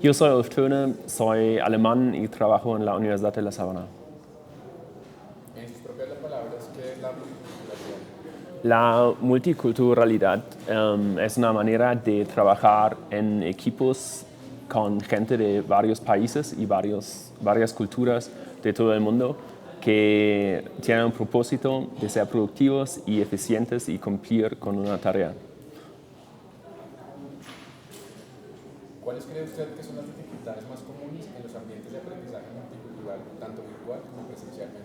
Yo soy Ulf Töne, soy alemán y trabajo en la Universidad de La Sabana. En sus propias palabras, ¿qué es la multiculturalidad? La multiculturalidad es una manera de trabajar en equipos con gente de varios países y varias culturas de todo el mundo que tienen un propósito de ser productivos y eficientes y cumplir con una tarea. ¿Cuáles cree usted que son las dificultades más comunes en los ambientes de aprendizaje multicultural, tanto virtual como presencialmente?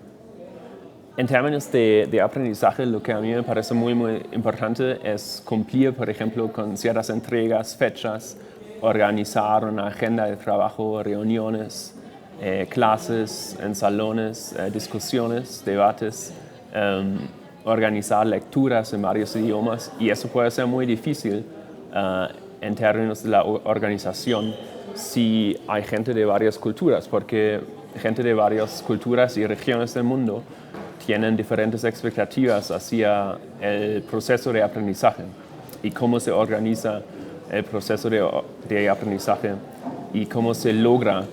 En términos de aprendizaje, lo que a mí me parece muy importante es cumplir, por ejemplo, con ciertas entregas, fechas, organizar una agenda de trabajo, reuniones, clases en salones, discusiones, debates, organizar lecturas en varios idiomas, y eso puede ser muy difícil en términos de la organización si hay gente de varias culturas, porque gente de varias culturas y regiones del mundo tienen diferentes expectativas hacia el proceso de aprendizaje y cómo se organiza el proceso de aprendizaje y cómo se logra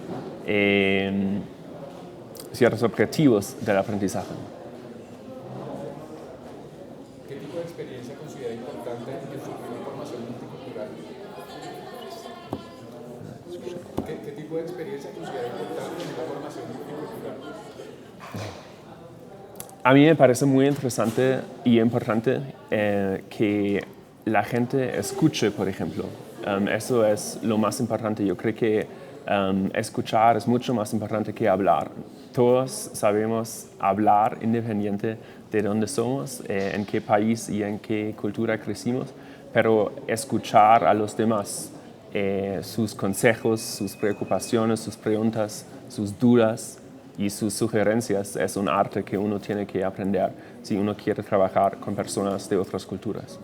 ciertos objetivos del aprendizaje. ¿Qué tipo de experiencia considera importante en su propia formación multicultural? ¿Qué tipo de experiencia considera importante en la formación multicultural? A mí me parece muy interesante y importante que la gente escuche, por ejemplo. Eso es lo más importante. Yo creo que escuchar es mucho más importante que hablar. Todos sabemos hablar independiente de dónde somos, en qué país y en qué cultura crecimos, pero escuchar a los demás, sus consejos, sus preocupaciones, sus preguntas, sus dudas y sus sugerencias es un arte que uno tiene que aprender si uno quiere trabajar con personas de otras culturas.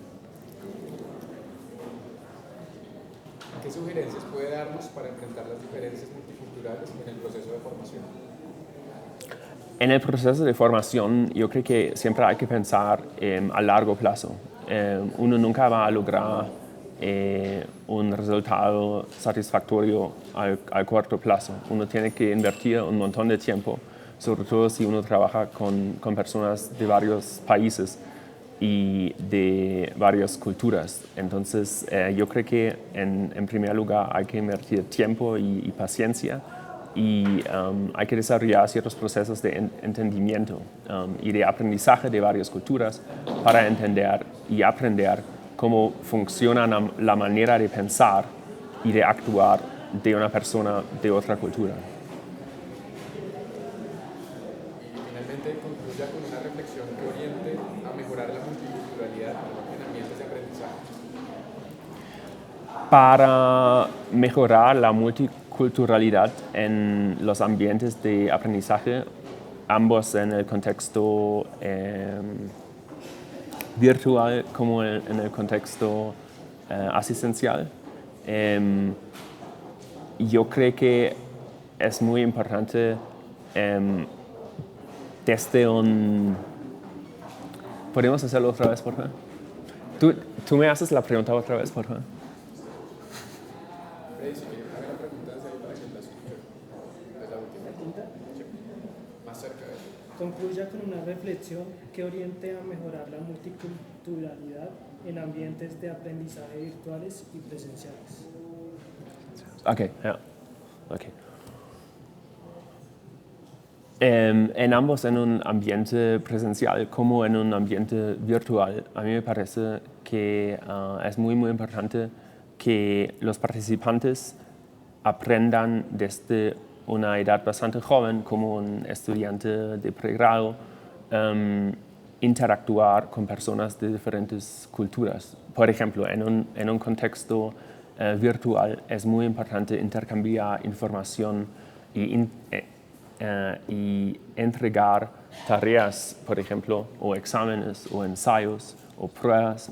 ¿Qué sugerencias puede darnos para enfrentar las diferencias multiculturales en el proceso de formación? En el proceso de formación, yo creo que siempre hay que pensar a largo plazo. Uno nunca va a lograr un resultado satisfactorio al corto plazo. Uno tiene que invertir un montón de tiempo, sobre todo si uno trabaja con personas de varios países y de varias culturas. Entonces, yo creo que en primer lugar hay que invertir tiempo y paciencia, y hay que desarrollar ciertos procesos de entendimiento y de aprendizaje de varias culturas para entender y aprender cómo funciona la manera de pensar y de actuar de una persona de otra cultura. Y finalmente concluya con una reflexión que oriente a mejorar la multiculturalidad en ambientes de aprendizaje. Para mejorar la multiculturalidad en los ambientes de aprendizaje, ambos en el contexto virtual como en el contexto asistencial, yo creo que es muy importante desde un... ¿Podemos hacerlo otra vez, por favor? ¿Tú me haces la pregunta otra vez, por favor? Si quieren hacer la pregunta en serio para que la escuchen. Es la última. Sí. Más cerca de eso. Concluya con una reflexión que oriente a mejorar la multiculturalidad en ambientes de aprendizaje virtuales y presenciales. Okay, ja. Okay. En ambos, en un ambiente presencial como en un ambiente virtual, a mí me parece que es muy importante que los participantes aprendan desde una edad bastante joven, como un estudiante de pregrado, interactuar con personas de diferentes culturas. Por ejemplo, en un contexto virtual es muy importante intercambiar información y entregar tareas, por ejemplo, o exámenes o ensayos o pruebas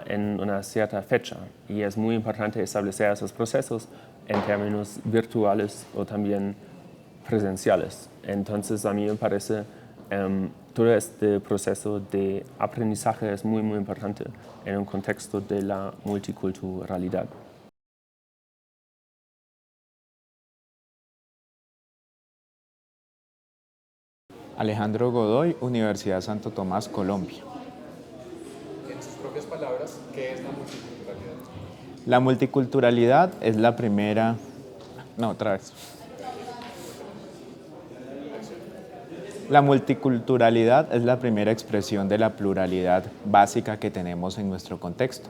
en una cierta fecha. Y es muy importante establecer esos procesos en términos virtuales o también presenciales. Entonces, a mí me parece todo este proceso de aprendizaje es muy importante en un contexto de la multiculturalidad. Alejandro Godoy, Universidad Santo Tomás, Colombia. En sus propias palabras, ¿qué es la multiculturalidad? La multiculturalidad es la primera... No, otra vez. La multiculturalidad es la primera expresión de la pluralidad básica que tenemos en nuestro contexto.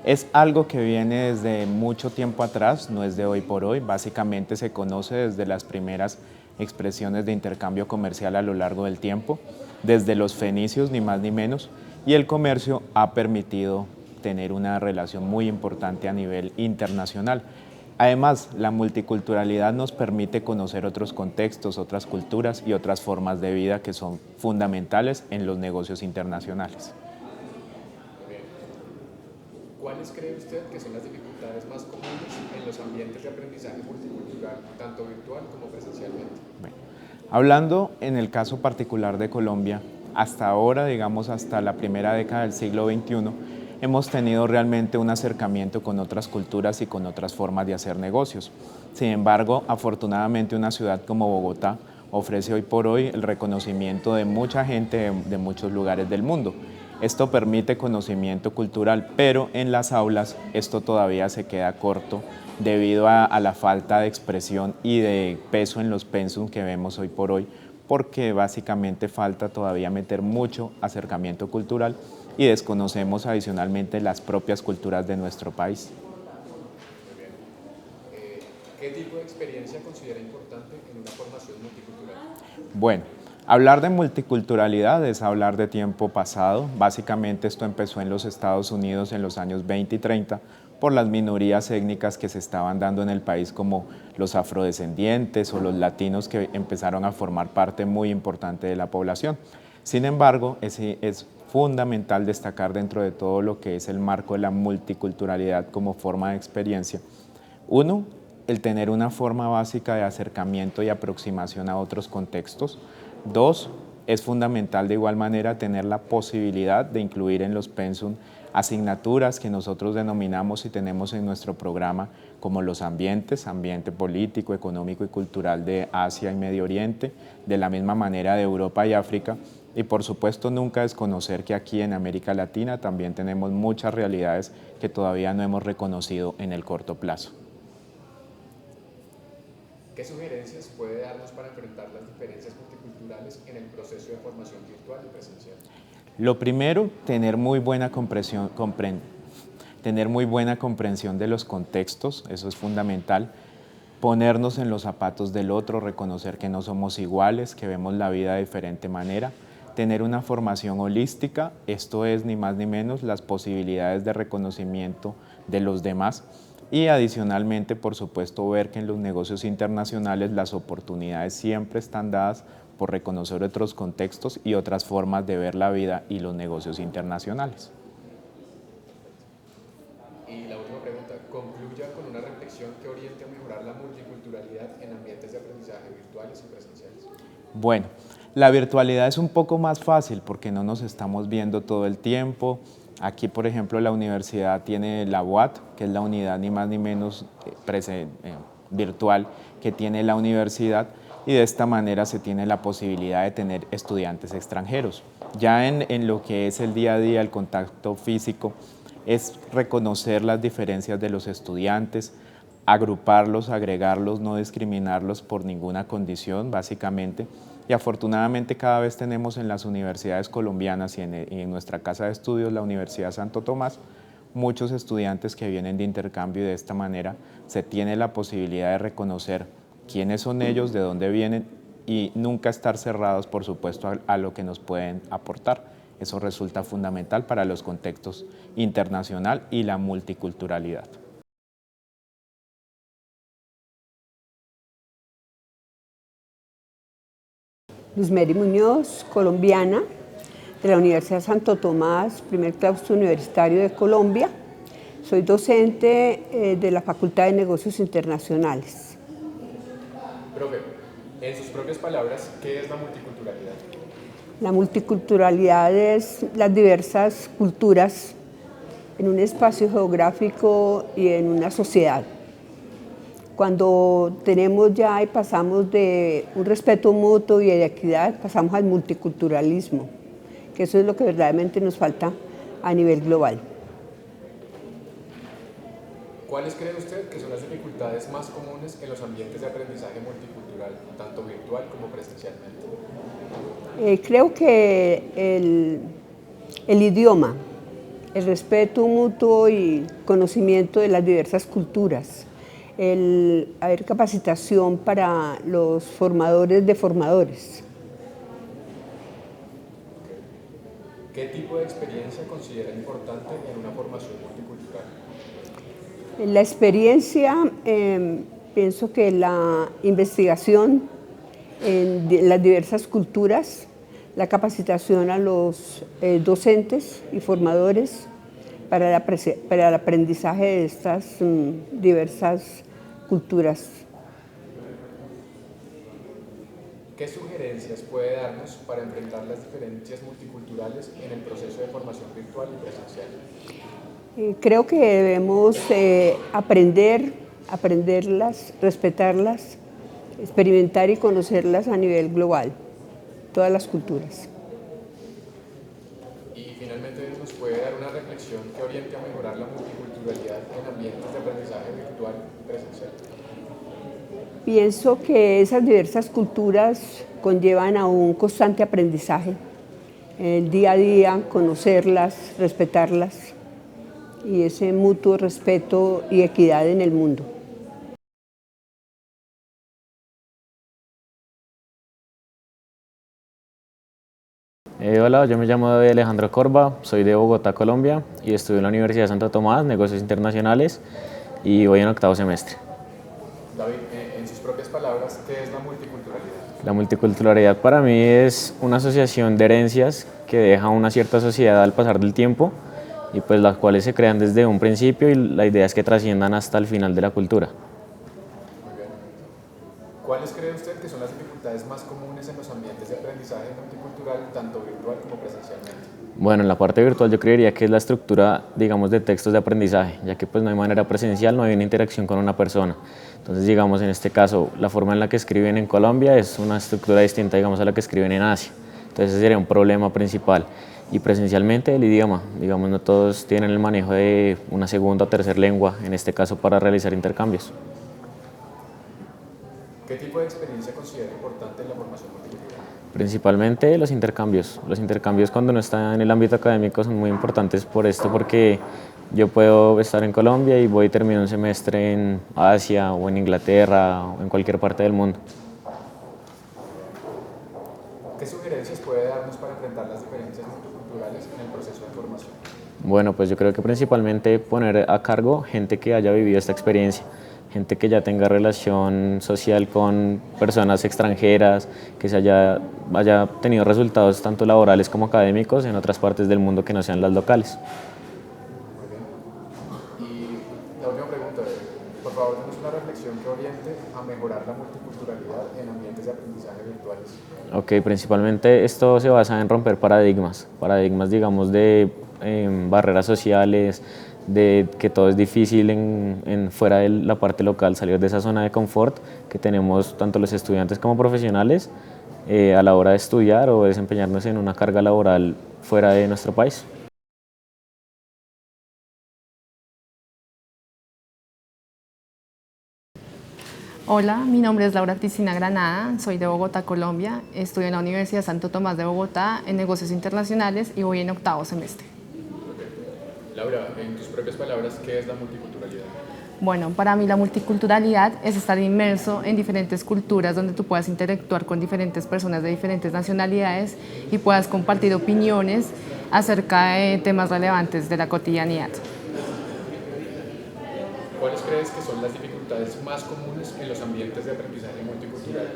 Es algo que viene desde mucho tiempo atrás, no es de hoy por hoy, básicamente se conoce desde las primeras expresiones de intercambio comercial a lo largo del tiempo, desde los fenicios ni más ni menos, y el comercio ha permitido tener una relación muy importante a nivel internacional. Además, la multiculturalidad nos permite conocer otros contextos, otras culturas y otras formas de vida que son fundamentales en los negocios internacionales. ¿Cuáles cree usted que son las dificultades más comunes en los ambientes de aprendizaje multicultural, tanto virtual como presencialmente? Bueno, hablando en el caso particular de Colombia, hasta ahora, digamos hasta la primera década del siglo XXI, hemos tenido realmente un acercamiento con otras culturas y con otras formas de hacer negocios. Sin embargo, afortunadamente una ciudad como Bogotá ofrece hoy por hoy el reconocimiento de mucha gente de muchos lugares del mundo. Esto permite conocimiento cultural, pero en las aulas esto todavía se queda corto debido a la falta de expresión y de peso en los pensum que vemos hoy por hoy, porque básicamente falta todavía meter mucho acercamiento cultural y desconocemos adicionalmente las propias culturas de nuestro país. Muy bien. ¿Qué tipo de experiencia considera importante en una formación multicultural? Bueno, hablar de multiculturalidad es hablar de tiempo pasado. Básicamente esto empezó en los Estados Unidos en los años 20 y 30 por las minorías étnicas que se estaban dando en el país, como los afrodescendientes o los latinos, que empezaron a formar parte muy importante de la población. Sin embargo, es fundamental destacar dentro de todo lo que es el marco de la multiculturalidad como forma de experiencia. Uno, el tener una forma básica de acercamiento y aproximación a otros contextos. Dos, es fundamental de igual manera tener la posibilidad de incluir en los pensum asignaturas que nosotros denominamos y tenemos en nuestro programa como los ambientes, ambiente político, económico y cultural de Asia y Medio Oriente, de la misma manera de Europa y África, y por supuesto nunca desconocer que aquí en América Latina también tenemos muchas realidades que todavía no hemos reconocido en el corto plazo. ¿Qué sugerencias puede darnos para enfrentar las diferencias multiculturales en el proceso de formación virtual y presencial? Lo primero, tener muy buena comprensión de los contextos, eso es fundamental. Ponernos en los zapatos del otro, reconocer que no somos iguales, que vemos la vida de diferente manera. Tener una formación holística, esto es ni más ni menos las posibilidades de reconocimiento de los demás. Y adicionalmente, por supuesto, ver que en los negocios internacionales las oportunidades siempre están dadas por reconocer otros contextos y otras formas de ver la vida y los negocios internacionales. Y la última pregunta, concluya con una reflexión que oriente a mejorar la multiculturalidad en ambientes de aprendizaje virtuales y presenciales. Bueno, la virtualidad es un poco más fácil porque no nos estamos viendo todo el tiempo. Aquí, por ejemplo, la universidad tiene la UAT, que es la unidad ni más ni menos virtual que tiene la universidad, y de esta manera se tiene la posibilidad de tener estudiantes extranjeros. Ya en lo que es el día a día, el contacto físico, es reconocer las diferencias de los estudiantes, agruparlos, agregarlos, no discriminarlos por ninguna condición, básicamente. Y afortunadamente cada vez tenemos en las universidades colombianas y en nuestra casa de estudios, la Universidad Santo Tomás, muchos estudiantes que vienen de intercambio, y de esta manera se tiene la posibilidad de reconocer quiénes son ellos, de dónde vienen, y nunca estar cerrados, por supuesto, a lo que nos pueden aportar. Eso resulta fundamental para los contextos internacional y la multiculturalidad. Luzmeri Muñoz, colombiana, de la Universidad Santo Tomás, primer claustro universitario de Colombia. Soy docente de la Facultad de Negocios Internacionales. Profe, en sus propias palabras, ¿qué es la multiculturalidad? La multiculturalidad es las diversas culturas en un espacio geográfico y en una sociedad. Cuando tenemos ya y pasamos de un respeto mutuo y de equidad, pasamos al multiculturalismo, que eso es lo que verdaderamente nos falta a nivel global. ¿Cuáles cree usted que son las dificultades más comunes en los ambientes de aprendizaje multicultural, tanto virtual como presencialmente? Creo que el idioma, el respeto mutuo y conocimiento de las diversas culturas, el haber capacitación para los formadores de formadores. ¿Qué tipo de experiencia considera importante en una formación multicultural? En la experiencia, pienso que la investigación en las diversas culturas, la capacitación a los docentes y formadores para el aprendizaje de estas diversas culturas. ¿Qué sugerencias puede darnos para enfrentar las diferencias multiculturales en el proceso de formación virtual y presencial? Creo que debemos aprenderlas, respetarlas, experimentar y conocerlas a nivel global, todas las culturas. Y finalmente, ¿nos puede dar una reflexión que oriente a mejorar la multiculturalidad en ambientes de aprendizaje virtual y presencial? Pienso que esas diversas culturas conllevan a un constante aprendizaje, el día a día, conocerlas, respetarlas y ese mutuo respeto y equidad en el mundo. Hola, yo me llamo David Alejandro Corba, soy de Bogotá, Colombia, y estudio en la Universidad de Santo Tomás, Negocios Internacionales, y voy en octavo semestre. David, en sus propias palabras, ¿qué es la multiculturalidad? La multiculturalidad para mí es una asociación de herencias que deja una cierta sociedad al pasar del tiempo, y pues las cuales se crean desde un principio y la idea es que trasciendan hasta el final de la cultura. Muy bien. ¿Cuáles cree usted que son las dificultades más comunes en los ambientes de aprendizaje multicultural, tanto virtual como presencialmente? Bueno, en la parte virtual yo creería que es la estructura, digamos, de textos de aprendizaje, ya que pues no hay manera presencial, no hay una interacción con una persona. Entonces, digamos, en este caso, la forma en la que escriben en Colombia es una estructura distinta, digamos, a la que escriben en Asia. Entonces, ese sería un problema principal. Y presencialmente el idioma, digamos, no todos tienen el manejo de una segunda o tercera lengua, en este caso para realizar intercambios. ¿Qué tipo de experiencia considera importante en la formación multicultural? Principalmente los intercambios. Los intercambios cuando uno está en el ámbito académico son muy importantes por esto, porque yo puedo estar en Colombia y voy y termino un semestre en Asia o en Inglaterra o en cualquier parte del mundo. ¿Qué sugerencias puede darnos para enfrentar las diferencias multiculturales en el proceso de formación? Bueno, pues yo creo que principalmente poner a cargo gente que haya vivido esta experiencia, gente que ya tenga relación social con personas extranjeras, que haya tenido resultados tanto laborales como académicos en otras partes del mundo que no sean las locales. Muy bien. Y la última pregunta, por favor, denos una reflexión que oriente a mejorar la multiculturalidad en ambientes de aprendizaje virtuales. Ok, principalmente esto se basa en romper paradigmas, digamos de barreras sociales, de que todo es difícil fuera de la parte local, salir de esa zona de confort que tenemos tanto los estudiantes como profesionales a la hora de estudiar o desempeñarnos en una carga laboral fuera de nuestro país. Hola, mi nombre es Laura Cristina Granada, soy de Bogotá, Colombia, estudio en la Universidad Santo Tomás de Bogotá en Negocios Internacionales y voy en octavo semestre. Laura, en tus propias palabras, ¿qué es la multiculturalidad? Bueno, para mí la multiculturalidad es estar inmerso en diferentes culturas donde tú puedas interactuar con diferentes personas de diferentes nacionalidades y puedas compartir opiniones acerca de temas relevantes de la cotidianidad. ¿Cuáles crees que son las dificultades más comunes en los ambientes de aprendizaje multicultural?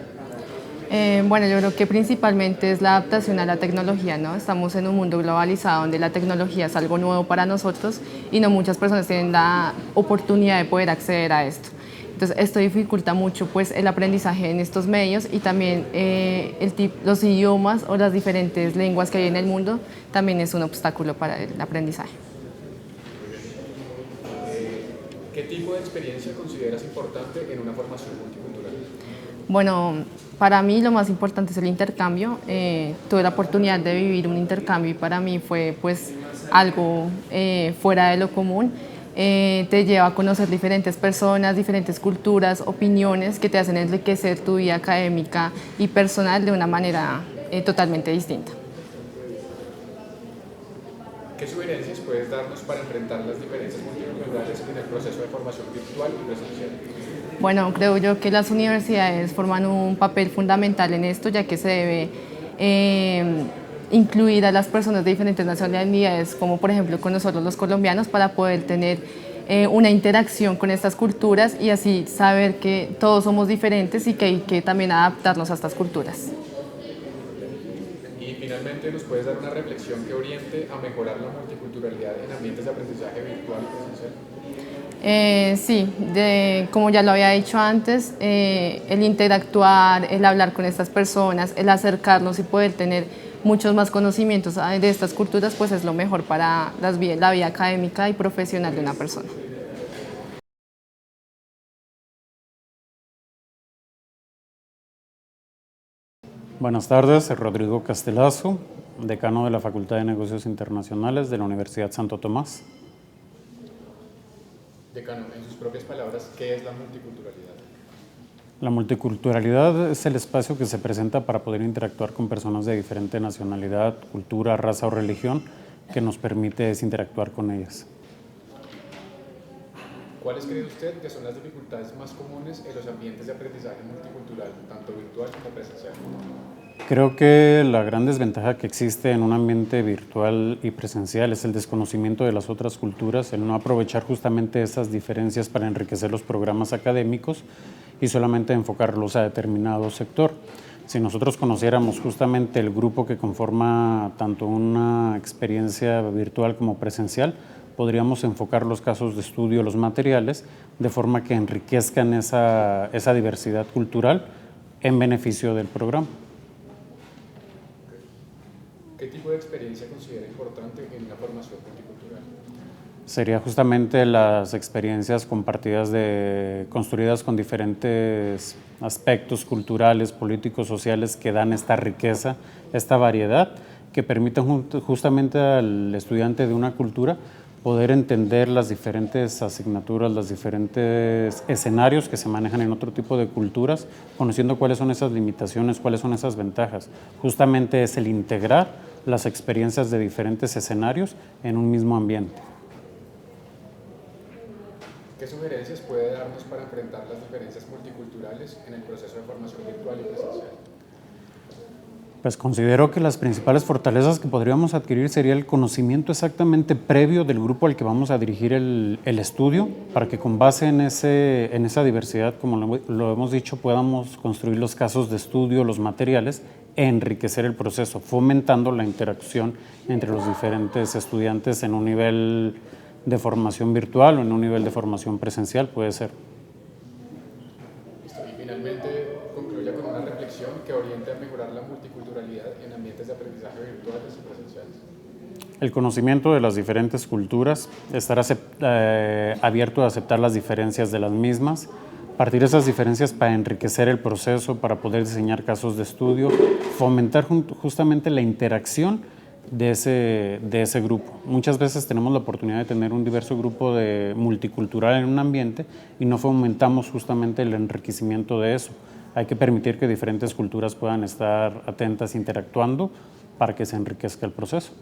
Bueno, yo creo que principalmente es la adaptación a la tecnología, ¿no? Estamos en un mundo globalizado donde la tecnología es algo nuevo para nosotros y no muchas personas tienen la oportunidad de poder acceder a esto. Entonces, esto dificulta mucho pues, el aprendizaje en estos medios y también los idiomas o las diferentes lenguas que hay en el mundo también es un obstáculo para el aprendizaje. ¿Qué tipo de experiencia consideras importante en una formación multicultural? Bueno, para mí lo más importante es el intercambio. Tuve la oportunidad de vivir un intercambio y para mí fue pues algo fuera de lo común. Te lleva a conocer diferentes personas, diferentes culturas, opiniones que te hacen enriquecer tu vida académica y personal de una manera totalmente distinta. ¿Qué sugerencias puedes darnos para enfrentar las diferencias multiculturales en el proceso de formación virtual y presencial? Bueno, creo yo que las universidades forman un papel fundamental en esto, ya que se debe incluir a las personas de diferentes nacionalidades, como por ejemplo con nosotros los colombianos, para poder tener una interacción con estas culturas y así saber que todos somos diferentes y que hay que también adaptarnos a estas culturas. Y finalmente, ¿nos puedes dar una reflexión que oriente a mejorar la multiculturalidad en ambientes de aprendizaje virtual y presencial? Sí, como ya lo había dicho antes, el interactuar, el hablar con estas personas, el acercarnos y poder tener muchos más conocimientos de estas culturas, pues es lo mejor para la vida académica y profesional de una persona. Buenas tardes, Rodrigo Castelazo, decano de la Facultad de Negocios Internacionales de la Universidad Santo Tomás. Decano, en sus propias palabras, ¿qué es la multiculturalidad? La multiculturalidad es el espacio que se presenta para poder interactuar con personas de diferente nacionalidad, cultura, raza o religión, que nos permite interactuar con ellas. ¿Cuáles cree usted que son las dificultades más comunes en los ambientes de aprendizaje multicultural, tanto virtual como presencial? Creo que la gran desventaja que existe en un ambiente virtual y presencial es el desconocimiento de las otras culturas, el no aprovechar justamente esas diferencias para enriquecer los programas académicos y solamente enfocarlos a determinado sector. Si nosotros conociéramos justamente el grupo que conforma tanto una experiencia virtual como presencial, podríamos enfocar los casos de estudio, los materiales, de forma que enriquezcan esa diversidad cultural en beneficio del programa. ¿Qué tipo de experiencia considera importante en una formación multicultural? Sería justamente las experiencias compartidas construidas con diferentes aspectos culturales, políticos, sociales que dan esta riqueza, esta variedad, que permiten justamente al estudiante de una cultura poder entender las diferentes asignaturas, los diferentes escenarios que se manejan en otro tipo de culturas, conociendo cuáles son esas limitaciones, cuáles son esas ventajas. Justamente es el integrar las experiencias de diferentes escenarios en un mismo ambiente. ¿Qué sugerencias puede darnos para enfrentar las diferencias multiculturales en el proceso de formación virtual y presencial? Pues considero que las principales fortalezas que podríamos adquirir sería el conocimiento exactamente previo del grupo al que vamos a dirigir el estudio, para que con base en esa diversidad, como lo hemos dicho, podamos construir los casos de estudio, los materiales, e enriquecer el proceso, fomentando la interacción entre los diferentes estudiantes en un nivel de formación virtual o en un nivel de formación presencial, puede ser. Y finalmente, concluya con una reflexión que oriente a mejorar la multiculturalidad en ambientes de aprendizaje virtuales y presenciales. El conocimiento de las diferentes culturas, estar abierto a aceptar las diferencias de las mismas, partir de esas diferencias para enriquecer el proceso, para poder diseñar casos de estudio, fomentar justamente la interacción de ese grupo. Muchas veces tenemos la oportunidad de tener un diverso grupo multicultural en un ambiente y no fomentamos justamente el enriquecimiento de eso. Hay que permitir que diferentes culturas puedan estar atentas, interactuando, para que se enriquezca el proceso.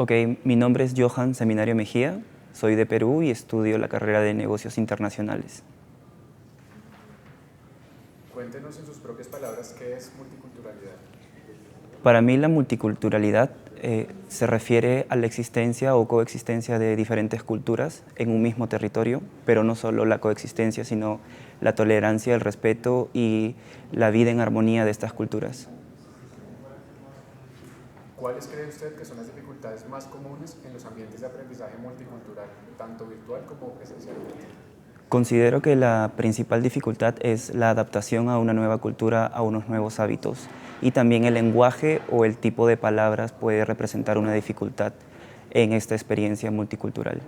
Ok, mi nombre es Johan Seminario Mejía, soy de Perú y estudio la carrera de Negocios Internacionales. Cuéntenos en sus propias palabras qué es multiculturalidad. Para mí la multiculturalidad se refiere a la existencia o coexistencia de diferentes culturas en un mismo territorio, pero no solo la coexistencia, sino la tolerancia, el respeto y la vida en armonía de estas culturas. ¿Cuáles cree usted que son las dificultades más comunes en los ambientes de aprendizaje multicultural, tanto virtual como presencialmente? Considero que la principal dificultad es la adaptación a una nueva cultura, a unos nuevos hábitos, y también el lenguaje o el tipo de palabras puede representar una dificultad en esta experiencia multicultural.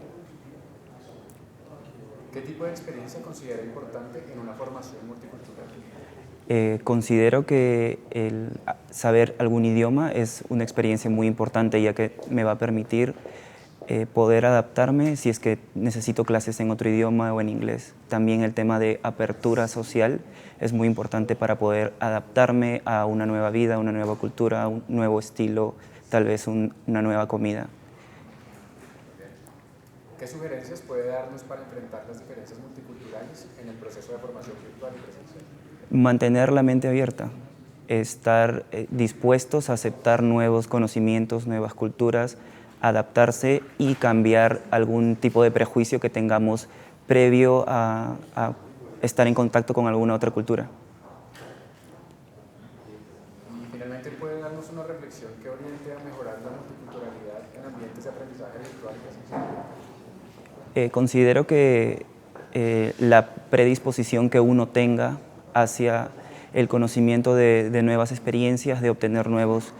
¿Qué tipo de experiencia considera importante en una formación multicultural? Considero que el saber algún idioma es una experiencia muy importante, ya que me va a permitir poder adaptarme si es que necesito clases en otro idioma o en inglés. También el tema de apertura social es muy importante para poder adaptarme a una nueva vida, una nueva cultura, un nuevo estilo, tal vez una nueva comida. ¿Qué sugerencias puede darnos para enfrentar las diferencias multiculturales en el proceso de formación virtual y presencial? Mantener la mente abierta, estar dispuestos a aceptar nuevos conocimientos, nuevas culturas, adaptarse y cambiar algún tipo de prejuicio que tengamos previo a estar en contacto con alguna otra cultura. Y finalmente, ¿puede darnos una reflexión que oriente a mejorar la multiculturalidad en ambientes de aprendizaje virtual y presencial? Considero que la predisposición que uno tenga hacia el conocimiento de nuevas experiencias, de obtener nuevos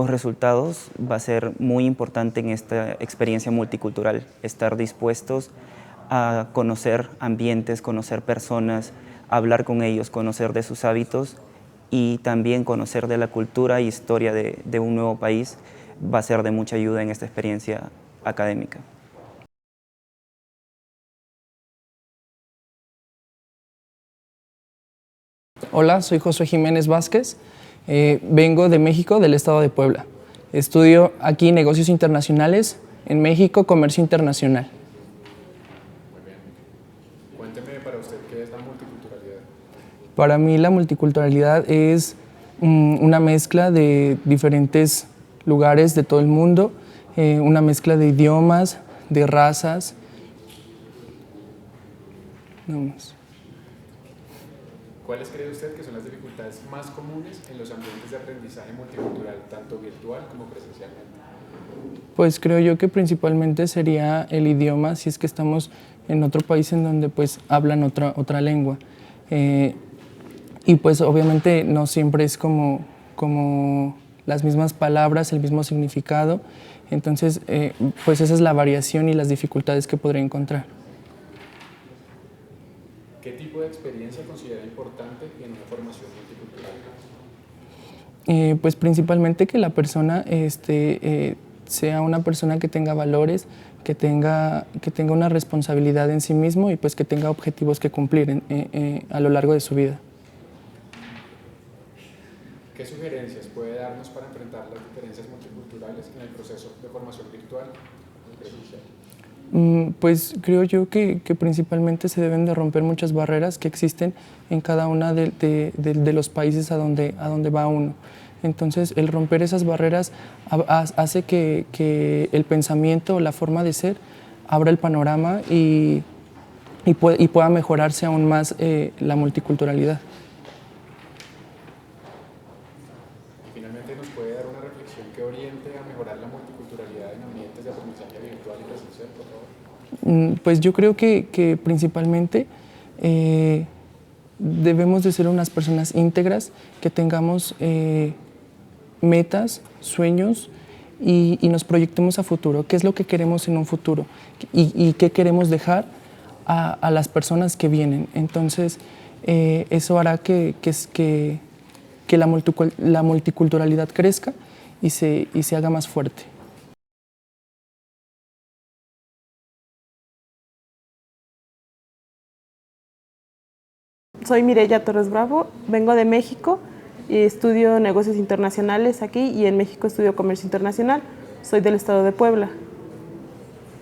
resultados, va a ser muy importante en esta experiencia multicultural. Estar dispuestos a conocer ambientes, conocer personas, hablar con ellos, conocer de sus hábitos y también conocer de la cultura e historia de un nuevo país va a ser de mucha ayuda en esta experiencia académica. Hola, soy Josué Jiménez Vázquez, vengo de México, del estado de Puebla. Estudio aquí negocios internacionales, en México comercio internacional. Muy bien. Cuénteme para usted qué es la multiculturalidad. Para mí la multiculturalidad es una mezcla de diferentes lugares de todo el mundo, una mezcla de idiomas, de razas. No más. ¿Cuáles cree usted que son las dificultades más comunes en los ambientes de aprendizaje multicultural, tanto virtual como presencialmente? Pues creo yo que principalmente sería el idioma, si es que estamos en otro país en donde pues hablan otra lengua. Y pues obviamente no siempre es como las mismas palabras, el mismo significado. Entonces pues esa es la variación y las dificultades que podría encontrar. ¿Qué tipo de experiencia considera importante en una formación multicultural? Pues principalmente que la persona sea una persona que tenga valores, que tenga una responsabilidad en sí mismo y pues que tenga objetivos que cumplir a lo largo de su vida. ¿Qué sugerencias puede darnos para enfrentar las diferencias multiculturales en el proceso de formación virtual y presencial? Pues creo yo que principalmente se deben de romper muchas barreras que existen en cada una de los países a donde va uno. Entonces, el romper esas barreras hace que el pensamiento o la forma de ser abra el panorama y pueda mejorarse aún más la multiculturalidad. Y finalmente, ¿nos puede dar una reflexión que oriente a mejorar la multiculturalidad en ambientes de aprendizaje virtual y presencial, por favor? Pues yo creo que principalmente debemos de ser unas personas íntegras, que tengamos metas, sueños y nos proyectemos a futuro. ¿Qué es lo que queremos en un futuro? Y qué queremos dejar a las personas que vienen. Entonces, eso hará que la multiculturalidad crezca y se haga más fuerte. Soy Mireya Torres Bravo, vengo de México y estudio negocios internacionales aquí y en México estudio comercio internacional. Soy del estado de Puebla.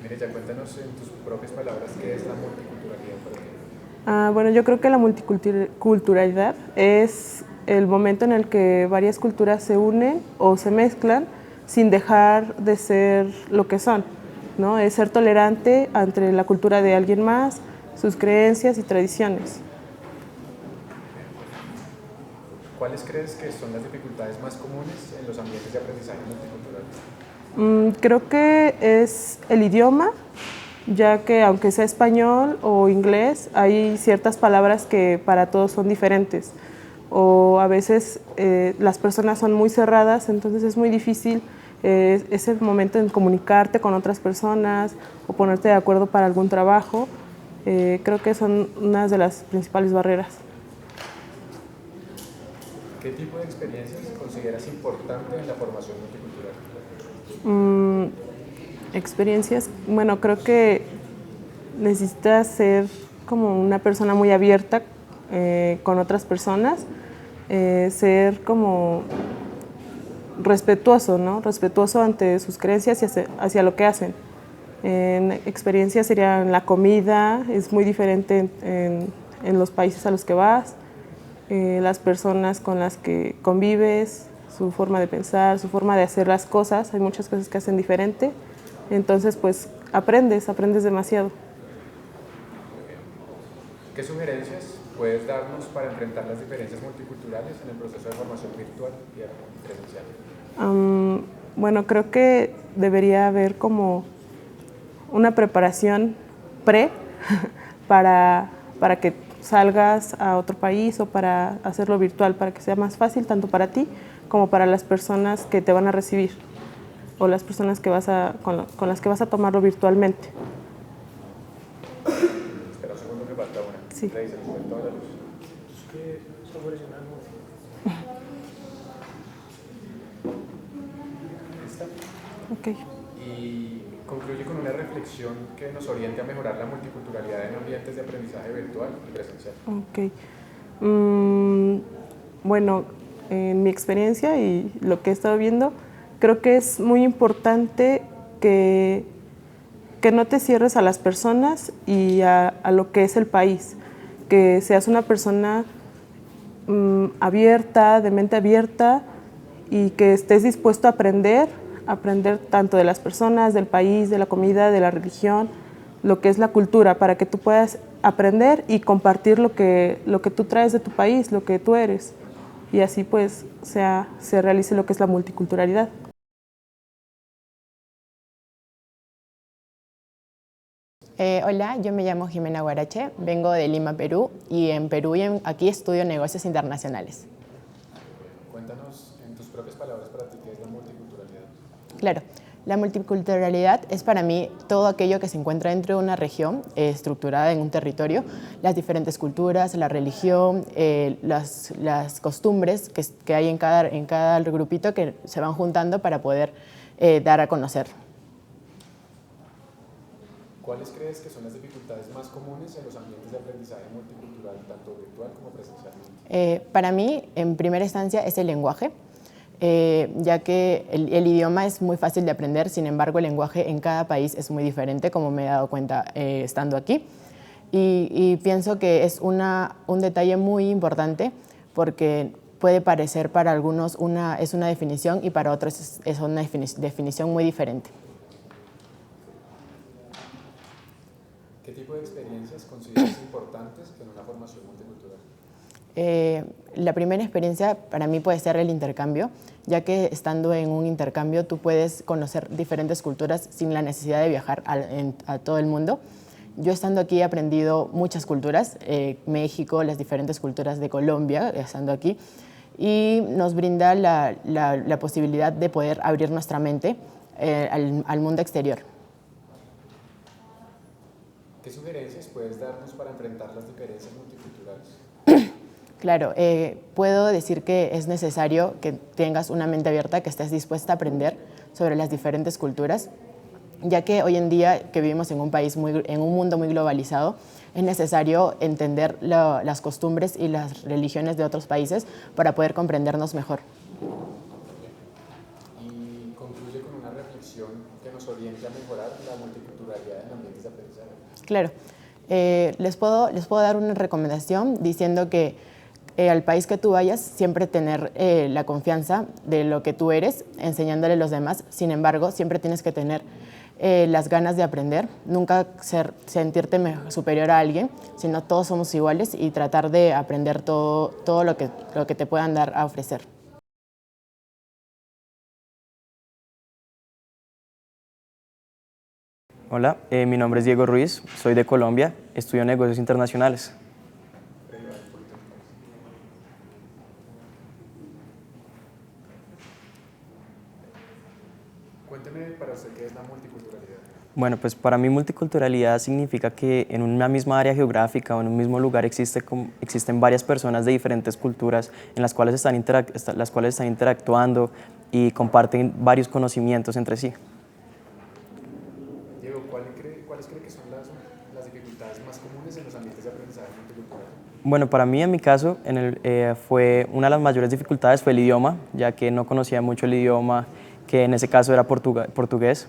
Mireya, cuéntanos en tus propias palabras qué es la multiculturalidad para ti. Bueno, yo creo que la multiculturalidad es el momento en el que varias culturas se unen o se mezclan sin dejar de ser lo que son, ¿no? Es ser tolerante ante la cultura de alguien más, sus creencias y tradiciones. ¿Cuáles crees que son las dificultades más comunes en los ambientes de aprendizaje multiculturales? Creo que es el idioma ya que aunque sea español o inglés, hay ciertas palabras que para todos son diferentes. O a veces las personas son muy cerradas, entonces es muy difícil ese momento en comunicarte con otras personas o ponerte de acuerdo para algún trabajo. Creo que son unas de las principales barreras. ¿Qué tipo de experiencias consideras importante en la formación multicultural? Experiencias, bueno, creo que necesitas ser como una persona muy abierta con otras personas, ser como respetuoso, ¿no? Respetuoso ante sus creencias y hacia lo que hacen. En experiencias sería en la comida, es muy diferente en los países a los que vas, las personas con las que convives, su forma de pensar, su forma de hacer las cosas, hay muchas cosas que hacen diferente, entonces pues aprendes demasiado. ¿Qué sugerencias puedes darnos para enfrentar las diferencias multiculturales en el proceso de formación virtual y presencial? Bueno, creo que debería haber como una preparación para que salgas a otro país o para hacerlo virtual, para que sea más fácil tanto para ti como para las personas que te van a recibir o las personas que con las que vas a tomarlo virtualmente. Espera un segundo que falta una. Sí. Rey, se nos fue toda la luz. Es que eso fue una ¿Lista? Ok. Y concluye con una reflexión que nos oriente a mejorar la multiculturalidad en ambientes de aprendizaje virtual y presencial. Ok. Bueno, en mi experiencia y lo que he estado viendo, creo que es muy importante que no te cierres a las personas y a lo que es el país, que seas una persona abierta, de mente abierta y que estés dispuesto a aprender tanto de las personas, del país, de la comida, de la religión, lo que es la cultura, para que tú puedas aprender y compartir lo que tú traes de tu país, lo que tú eres, y así pues se realice lo que es la multiculturalidad. Hola, yo me llamo Jimena Guarache, vengo de Lima, Perú, y en Perú aquí estudio negocios internacionales. Cuéntanos en tus propias palabras para ti qué es la multiculturalidad. Claro, la multiculturalidad es para mí todo aquello que se encuentra dentro de una región estructurada en un territorio, las diferentes culturas, la religión, las costumbres que hay en cada grupito que se van juntando para poder dar a conocer. ¿Cuáles crees que son las dificultades más comunes en los ambientes de aprendizaje multicultural, tanto virtual como presencialmente? Para mí, en primera instancia, es el lenguaje, ya que el idioma es muy fácil de aprender, sin embargo, el lenguaje en cada país es muy diferente, como me he dado cuenta estando aquí. Y pienso que es un detalle muy importante porque puede parecer para algunos es una definición y para otros es una definición muy diferente. ¿Qué tipo de experiencias consideras importantes en una formación multicultural? La primera experiencia para mí puede ser el intercambio, ya que estando en un intercambio tú puedes conocer diferentes culturas sin la necesidad de viajar a todo el mundo. Yo estando aquí he aprendido muchas culturas, México, las diferentes culturas de Colombia, estando aquí, y nos brinda la posibilidad de poder abrir nuestra mente al mundo exterior. ¿Qué sugerencias puedes darnos para enfrentar las diferencias multiculturales? Claro, puedo decir que es necesario que tengas una mente abierta, que estés dispuesta a aprender sobre las diferentes culturas, ya que hoy en día que vivimos en un mundo muy globalizado, es necesario entender las costumbres y las religiones de otros países para poder comprendernos mejor. Y concluye con una reflexión que nos oriente a mejorar la multiculturalidad en ambientes de aprendizaje. Claro, les puedo dar una recomendación diciendo que al país que tú vayas, siempre tener la confianza de lo que tú eres, enseñándole a los demás. Sin embargo, siempre tienes que tener las ganas de aprender, nunca sentirte superior a alguien, sino todos somos iguales y tratar de aprender todo lo que te puedan dar a ofrecer. Hola, mi nombre es Diego Ruiz, soy de Colombia, estudio negocios internacionales. Cuénteme para usted qué es la multiculturalidad. Bueno, pues para mí multiculturalidad significa que en una misma área geográfica o en un mismo lugar existen varias personas de diferentes culturas en las cuales están interactuando y comparten varios conocimientos entre sí. Diego, ¿cuáles cree que son las dificultades más comunes en los ambientes de aprendizaje multicultural? Bueno, para mí en mi caso fue una de las mayores dificultades fue el idioma, ya que no conocía mucho el idioma, que en ese caso era portugués.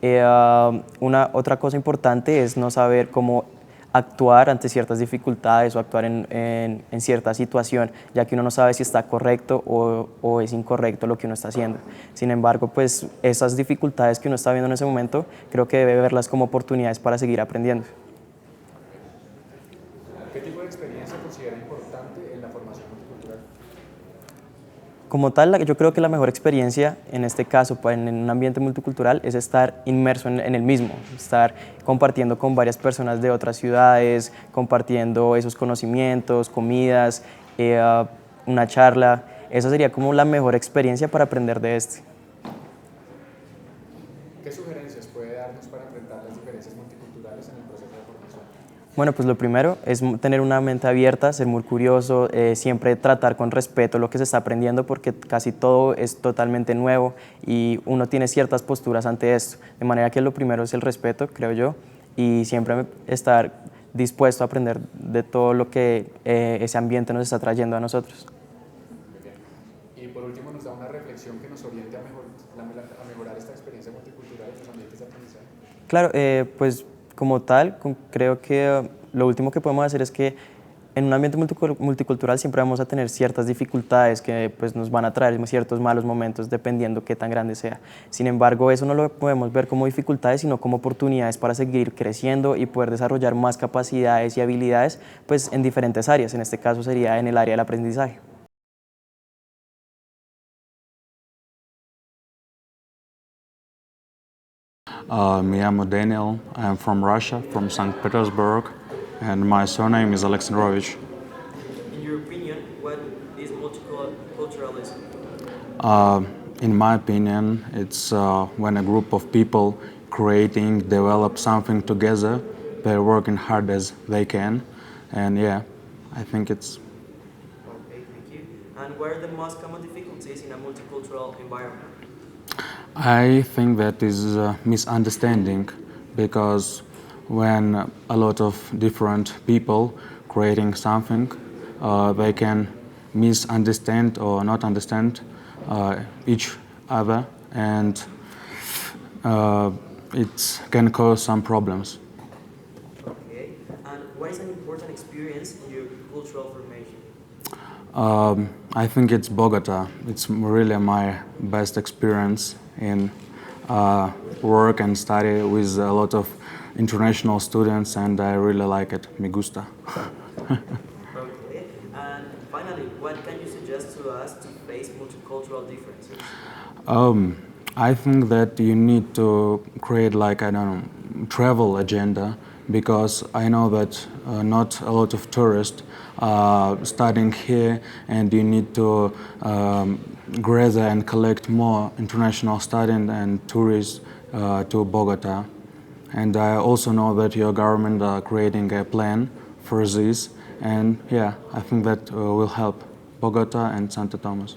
Otra cosa importante es no saber cómo actuar ante ciertas dificultades o actuar en cierta situación, ya que uno no sabe si está correcto o es incorrecto lo que uno está haciendo. Sin embargo, pues esas dificultades que uno está viendo en ese momento, creo que debe verlas como oportunidades para seguir aprendiendo. ¿Qué tipo de experiencia considera importante en la formación multicultural? Como tal, yo creo que la mejor experiencia en este caso en un ambiente multicultural es estar inmerso en el mismo, estar compartiendo con varias personas de otras ciudades, compartiendo esos conocimientos, comidas, una charla. Esa sería como la mejor experiencia para aprender de este. ¿Qué sugerencias puede darnos para enfrentar las diferencias multiculturales en el proceso de formación? Bueno, pues lo primero es tener una mente abierta, ser muy curioso, siempre tratar con respeto lo que se está aprendiendo porque casi todo es totalmente nuevo y uno tiene ciertas posturas ante esto. De manera que lo primero es el respeto, creo yo, y siempre estar dispuesto a aprender de todo lo que ese ambiente nos está trayendo a nosotros. Muy bien. Y por último nos da una reflexión que nos oriente a mejorar esta experiencia multicultural en los ambientes de aprendizaje. Claro, pues como tal, creo que lo último que podemos hacer es que en un ambiente multicultural siempre vamos a tener ciertas dificultades que pues, nos van a traer ciertos malos momentos dependiendo qué tan grande sea. Sin embargo, eso no lo podemos ver como dificultades, sino como oportunidades para seguir creciendo y poder desarrollar más capacidades y habilidades pues, en diferentes áreas. En este caso sería en el área del aprendizaje. Me llamo Daniel, I'm from Russia, from St. Petersburg, and my surname is Alexandrovich. In your opinion, what is multiculturalism? In my opinion, it's when a group of people develop something together, they're working hard as they can, and yeah, I think it's... Okay, thank you. And what are the most common difficulties in a multicultural environment? I think that is a misunderstanding because when a lot of different people creating something, they can misunderstand or not understand each other, and it can cause some problems. Okay, and what is an important experience in your cultural formation? I think it's Bogota. It's really my best experience in work and study with a lot of international students, and I really like it. Me gusta. Okay, and finally, what can you suggest to us to face multicultural differences? I think that you need to create travel agenda, because I know that not a lot of tourists studying here, and you need to gather and collect more international students and tourists to Bogota. And I also know that your government are creating a plan for this, and yeah, I think that will help Bogota and Santo Tomas.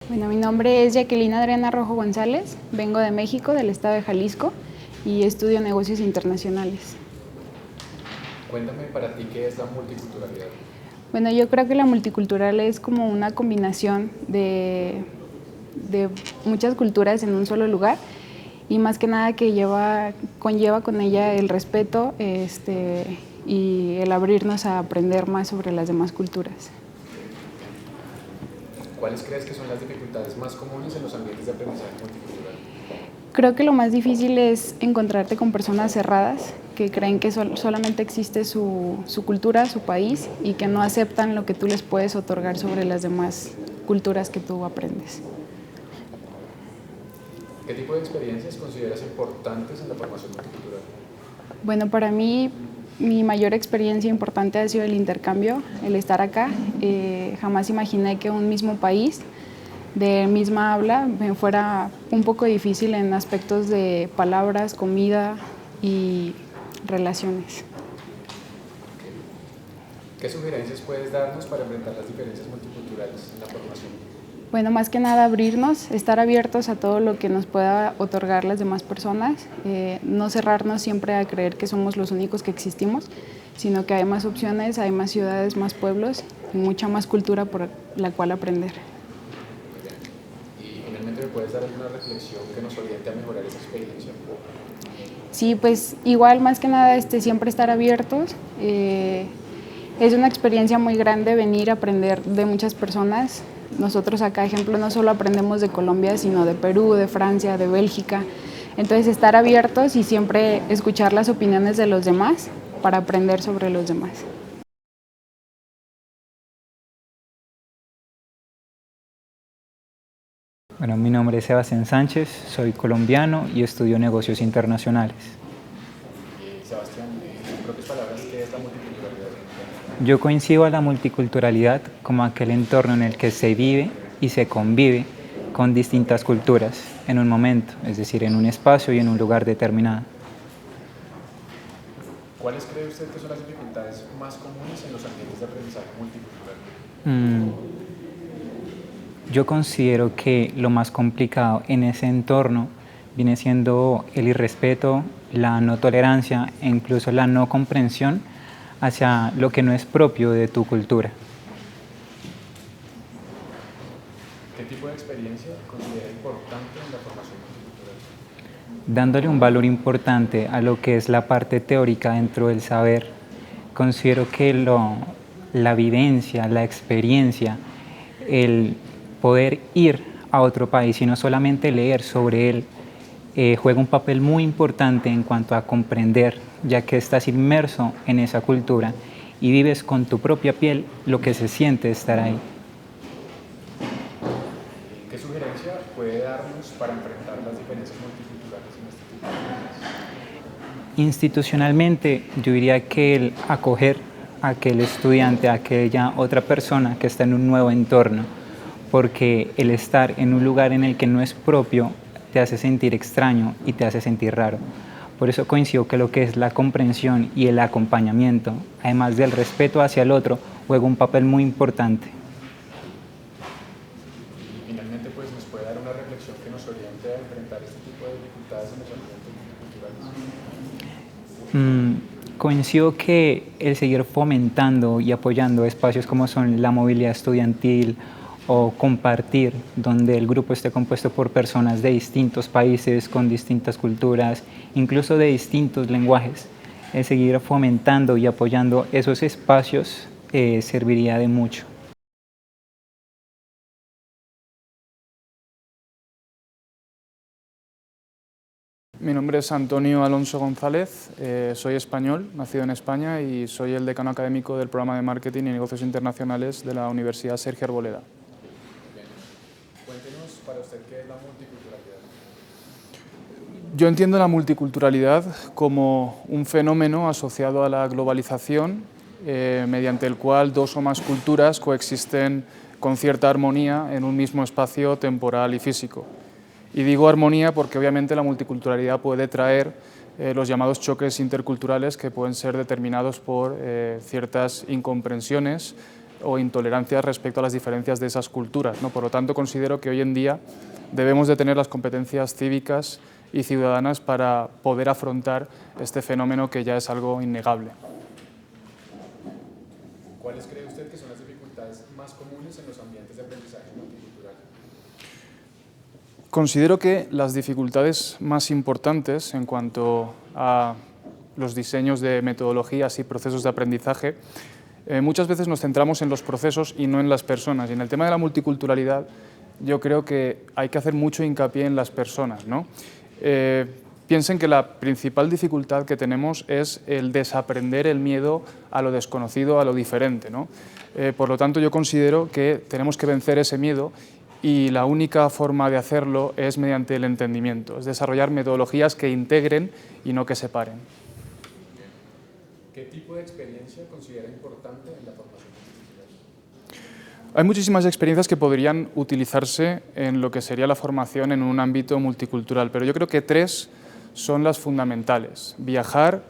Bueno, mi nombre es Jacqueline Adriana Rojo González, vengo de México, del estado de Jalisco, y estudio negocios internacionales. Cuéntame para ti qué es la multiculturalidad. Bueno, yo creo que la multicultural es como una combinación de muchas culturas en un solo lugar, y más que nada que conlleva con ella el respeto y el abrirnos a aprender más sobre las demás culturas. ¿Cuáles crees que son las dificultades más comunes en los ambientes de aprendizaje multicultural? Creo que lo más difícil es encontrarte con personas cerradas que creen que solamente existe su cultura, su país, y que no aceptan lo que tú les puedes otorgar sobre las demás culturas que tú aprendes. ¿Qué tipo de experiencias consideras importantes en la formación multicultural? Bueno, para mí mi mayor experiencia importante ha sido el intercambio, el estar acá. Jamás imaginé que un mismo país de misma habla me fuera un poco difícil en aspectos de palabras, comida y relaciones. ¿Qué sugerencias puedes darnos para enfrentar las diferencias multiculturales en la formación? Bueno, más que nada abrirnos, estar abiertos a todo lo que nos pueda otorgar las demás personas, no cerrarnos siempre a creer que somos los únicos que existimos, sino que hay más opciones, hay más ciudades, más pueblos y mucha más cultura por la cual aprender. Y finalmente, ¿me puedes dar alguna reflexión que nos oriente a mejorar esa experiencia? Sí, pues igual más que nada siempre estar abiertos. Es una experiencia muy grande venir a aprender de muchas personas. Nosotros acá, ejemplo, no solo aprendemos de Colombia, sino de Perú, de Francia, de Bélgica. Entonces, estar abiertos y siempre escuchar las opiniones de los demás para aprender sobre los demás. Bueno, mi nombre es Sebastián Sánchez, soy colombiano y estudio negocios internacionales. Sebastián, en propias palabras, ¿qué es la multiculturalidad? Yo coincido a la multiculturalidad como aquel entorno en el que se vive y se convive con distintas culturas en un momento, es decir, en un espacio y en un lugar determinado. ¿Cuáles cree usted que son las dificultades más comunes en los ambientes de aprendizaje multicultural? Yo considero que lo más complicado en ese entorno viene siendo el irrespeto, la no tolerancia e incluso la no comprensión hacia lo que no es propio de tu cultura. ¿Qué tipo de experiencia considera importante en la formación multicultural? Dándole un valor importante a lo que es la parte teórica dentro del saber, considero que la vivencia, la experiencia, el poder ir a otro país y no solamente leer sobre él, juega un papel muy importante en cuanto a comprender, ya que estás inmerso en esa cultura y vives con tu propia piel lo que se siente estar ahí. ¿Qué sugerencia puede darnos para enfrentar las diferencias multiculturales en este tipo de países? Institucionalmente, yo diría que el acoger a aquel estudiante, a aquella otra persona que está en un nuevo entorno, porque el estar en un lugar en el que no es propio te hace sentir extraño y te hace sentir raro. Por eso coincido que lo que es la comprensión y el acompañamiento, además del respeto hacia el otro, juega un papel muy importante. Y finalmente, pues, ¿nos puede dar una reflexión que nos oriente a enfrentar este tipo de dificultades en los ambientes multiculturales? Coincido que el seguir fomentando y apoyando espacios como son la movilidad estudiantil o compartir, donde el grupo esté compuesto por personas de distintos países, con distintas culturas, incluso de distintos lenguajes, el seguir fomentando y apoyando esos espacios serviría de mucho. Mi nombre es Antonio Alonso González, soy español, nacido en España y soy el decano académico del programa de Marketing y Negocios Internacionales de la Universidad Sergio Arboleda. Cuéntenos para usted qué es la multiculturalidad. Yo entiendo la multiculturalidad como un fenómeno asociado a la globalización, mediante el cual dos o más culturas coexisten con cierta armonía en un mismo espacio temporal y físico. Y digo armonía porque obviamente la multiculturalidad puede traer los llamados choques interculturales que pueden ser determinados por ciertas incomprensiones o intolerancias respecto a las diferencias de esas culturas, ¿no? Por lo tanto, considero que hoy en día debemos de tener las competencias cívicas y ciudadanas para poder afrontar este fenómeno que ya es algo innegable. ¿Cuáles cree usted que son las dificultades más comunes en los ambientes de aprendizaje multicultural? Considero que las dificultades más importantes en cuanto a los diseños de metodologías y procesos de aprendizaje, muchas veces nos centramos en los procesos y no en las personas. Y en el tema de la multiculturalidad yo creo que hay que hacer mucho hincapié en las personas, ¿no? piensen que la principal dificultad que tenemos es el desaprender el miedo a lo desconocido, a lo diferente, ¿no? Por lo tanto, yo considero que tenemos que vencer ese miedo y la única forma de hacerlo es mediante el entendimiento, es desarrollar metodologías que integren y no que separen. ¿Qué tipo de experiencia considera importante en la formación multicultural? Hay muchísimas experiencias que podrían utilizarse en lo que sería la formación en un ámbito multicultural, pero yo creo que 3 son las fundamentales: viajar,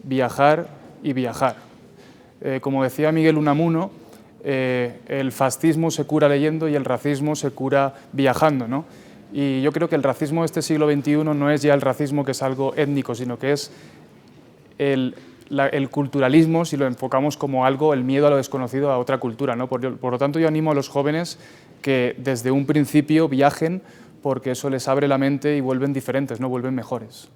viajar y viajar. Como decía Miguel Unamuno, el fascismo se cura leyendo y el racismo se cura viajando, ¿no? Y yo creo que el racismo de este siglo XXI no es ya el racismo que es algo étnico, sino que es el culturalismo, si lo enfocamos como algo, el miedo a lo desconocido, a otra cultura, ¿no? Por lo tanto, yo animo a los jóvenes que desde un principio viajen, porque eso les abre la mente y vuelven diferentes, ¿no? Vuelven mejores.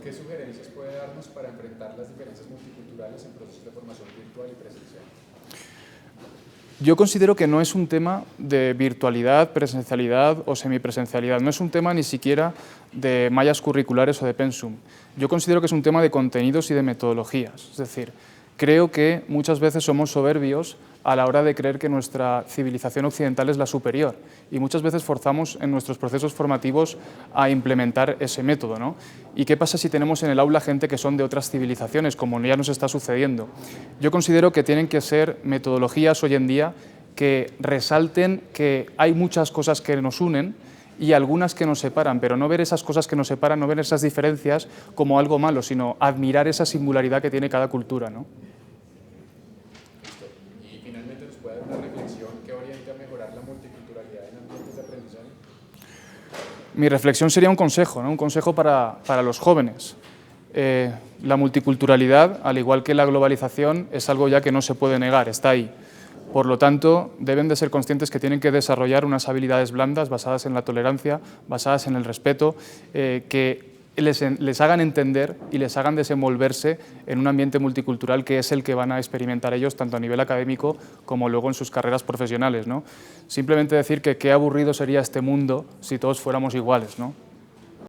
¿Qué sugerencias puede darnos para enfrentar las diferencias multiculturales en procesos de formación virtual y presencial? Yo considero que no es un tema de virtualidad, presencialidad o semipresencialidad, no es un tema ni siquiera de mallas curriculares o de pensum. Yo considero que es un tema de contenidos y de metodologías, es decir, creo que muchas veces somos soberbios a la hora de creer que nuestra civilización occidental es la superior y muchas veces forzamos en nuestros procesos formativos a implementar ese método, ¿no? ¿Y qué pasa si tenemos en el aula gente que son de otras civilizaciones, como ya nos está sucediendo? Yo considero que tienen que ser metodologías hoy en día que resalten que hay muchas cosas que nos unen y algunas que nos separan, pero no ver esas cosas que nos separan, no ver esas diferencias como algo malo, sino admirar esa singularidad que tiene cada cultura, ¿no? Y finalmente, ¿nos puede dar una reflexión que oriente a mejorar la multiculturalidad en ambientes de aprendizaje? Mi reflexión sería un consejo, ¿no? Un consejo para los jóvenes. La multiculturalidad, al igual que la globalización, es algo ya que no se puede negar, está ahí. Por lo tanto, deben de ser conscientes que tienen que desarrollar unas habilidades blandas basadas en la tolerancia, basadas en el respeto, que les hagan entender y les hagan desenvolverse en un ambiente multicultural que es el que van a experimentar ellos tanto a nivel académico como luego en sus carreras profesionales, ¿no? Simplemente decir que qué aburrido sería este mundo si todos fuéramos iguales, ¿no?